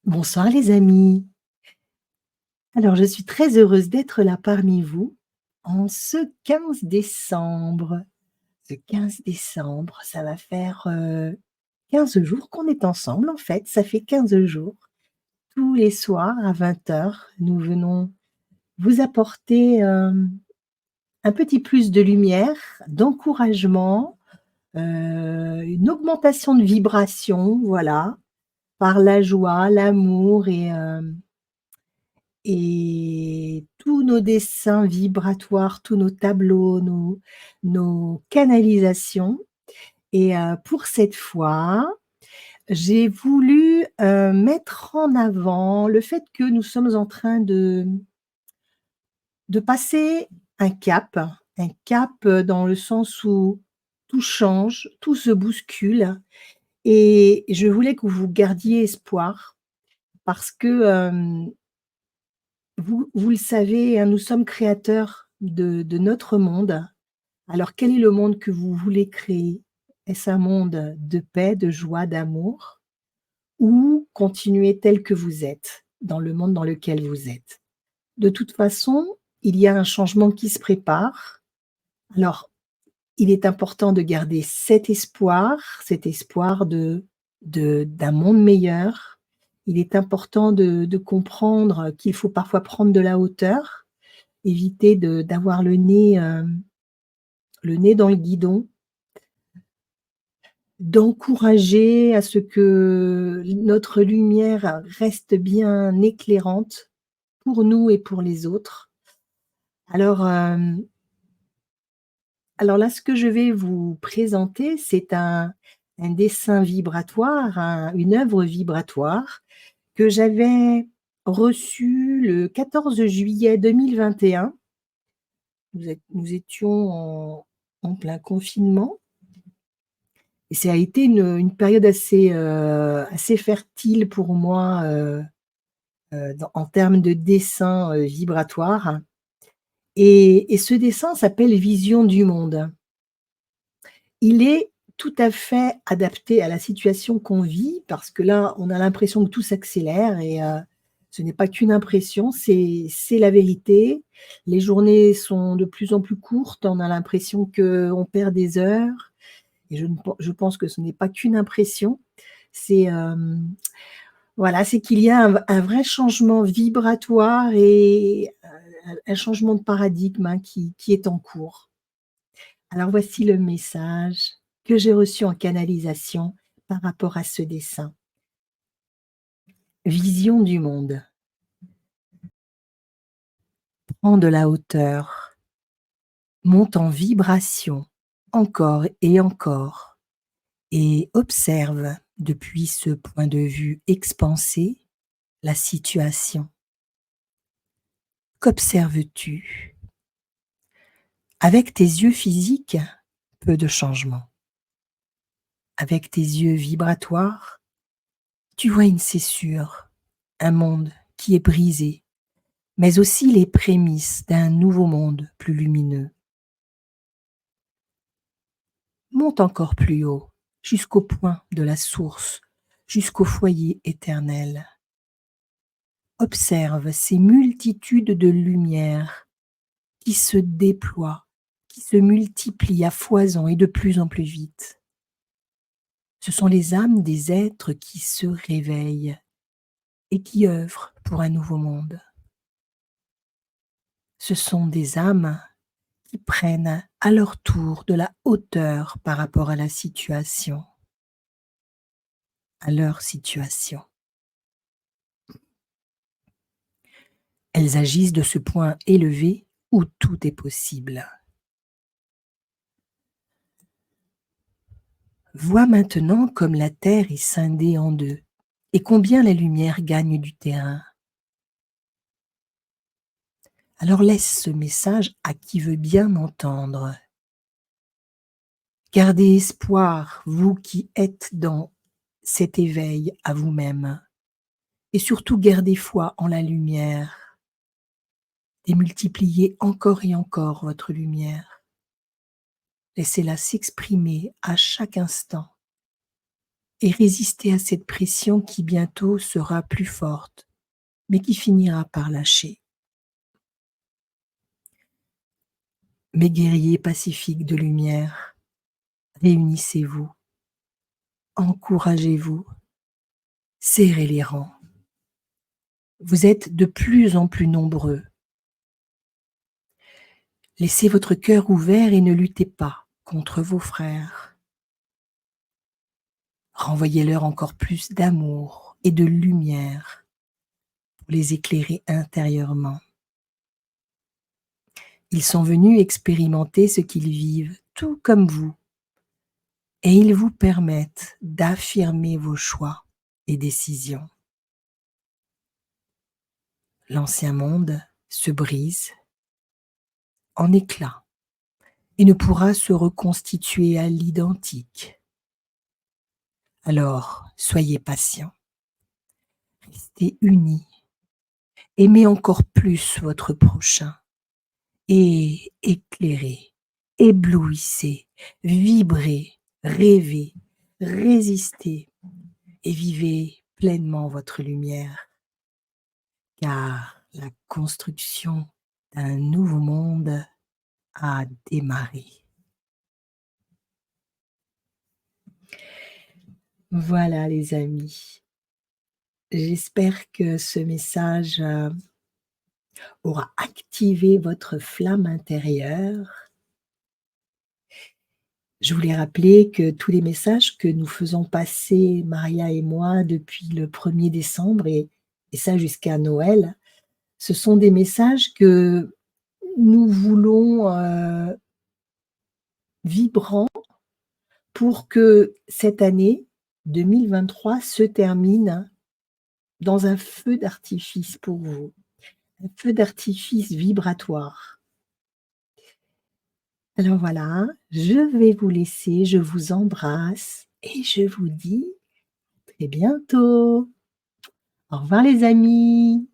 Bonsoir les amis. Alors je suis très heureuse d'être là parmi vous en ce 15 décembre. Ce 15 décembre, ça va faire, 15 jours qu'on est ensemble en fait, ça fait 15 jours. Tous les soirs à 20 heures, nous venons vous apporter, un petit plus de lumière, d'encouragement, une augmentation de vibration, voilà, par la joie, l'amour et tous nos dessins vibratoires, tous nos tableaux, nos canalisations et pour cette fois, j'ai voulu, mettre en avant le fait que nous sommes en train de passer un cap, dans le sens où tout change, tout se bouscule et je voulais que vous gardiez espoir parce que, vous le savez, hein, nous sommes créateurs de notre monde. Alors quel est le monde que vous voulez créer? Est-ce un monde de paix, de joie, d'amour ou continuer tel que vous êtes, dans le monde dans lequel vous êtes? De toute façon, il y a un changement qui se prépare. Alors, il est important de garder cet espoir d'un monde meilleur. Il est important de comprendre qu'il faut parfois prendre de la hauteur, éviter d'avoir le nez dans le guidon, d'encourager à ce que notre lumière reste bien éclairante pour nous et pour les autres. Alors, alors là, ce que je vais vous présenter, c'est un dessin vibratoire, une œuvre vibratoire que j'avais reçue le 14 juillet 2021. Nous étions en plein confinement et ça a été une période assez fertile pour moi, en termes de dessin vibratoire. Et ce dessin s'appelle Vision du monde. Il est tout à fait adapté à la situation qu'on vit parce que là, on a l'impression que tout s'accélère et ce n'est pas qu'une impression, c'est la vérité. Les journées sont de plus en plus courtes, on a l'impression qu'on perd des heures et je pense que ce n'est pas qu'une impression. C'est, voilà, c'est qu'il y a un vrai changement vibratoire et un changement de paradigme, hein, qui est en cours. Alors voici le message que j'ai reçu en canalisation par rapport à ce dessin. Vision du monde. Prends de la hauteur, monte en vibration encore et observe depuis ce point de vue expansé la situation. Qu'observes-tu? Avec tes yeux physiques, peu de changement. Avec tes yeux vibratoires, tu vois une césure, un monde qui est brisé, mais aussi les prémices d'un nouveau monde plus lumineux. Monte encore plus haut, jusqu'au point de la source, jusqu'au foyer éternel. Observe ces multitudes de lumières qui se déploient, qui se multiplient à foison et de plus en plus vite. Ce sont les âmes des êtres qui se réveillent et qui œuvrent pour un nouveau monde. Ce sont des âmes qui prennent à leur tour de la hauteur par rapport à la situation, à leur situation. Elles agissent de ce point élevé où tout est possible. Vois maintenant comme la Terre est scindée en deux et combien la lumière gagne du terrain. Alors laisse ce message à qui veut bien entendre. Gardez espoir, vous qui êtes dans cet éveil à vous-même, et surtout gardez foi en la lumière. Démultipliez encore et encore votre lumière. Laissez-la s'exprimer à chaque instant. et résistez à cette pression qui bientôt sera plus forte, mais qui finira par lâcher. Mes guerriers pacifiques de lumière, réunissez-vous, encouragez-vous, serrez les rangs. Vous êtes de plus en plus nombreux. Laissez votre cœur ouvert et ne luttez pas contre vos frères. Renvoyez-leur encore plus d'amour et de lumière pour les éclairer intérieurement. Ils sont venus expérimenter ce qu'ils vivent, tout comme vous, et ils vous permettent d'affirmer vos choix et décisions. L'ancien monde se brise en éclats et ne pourra se reconstituer à l'identique. Alors, soyez patients, restez unis, aimez encore plus votre prochain et éclairez, éblouissez, vibrez, rêvez, résistez et vivez pleinement votre lumière, car la construction d'un nouveau monde a démarré. Voilà les amis, j'espère que ce message aura activé votre flamme intérieure. Je voulais rappeler que tous les messages que nous faisons passer, Maria et moi, depuis le 1er décembre et ça jusqu'à Noël, ce sont des messages que nous voulons vibrants pour que cette année 2023 se termine dans un feu d'artifice pour vous, un feu d'artifice vibratoire. Alors voilà, je vais vous laisser, je vous embrasse et je vous dis à très bientôt. Au revoir les amis.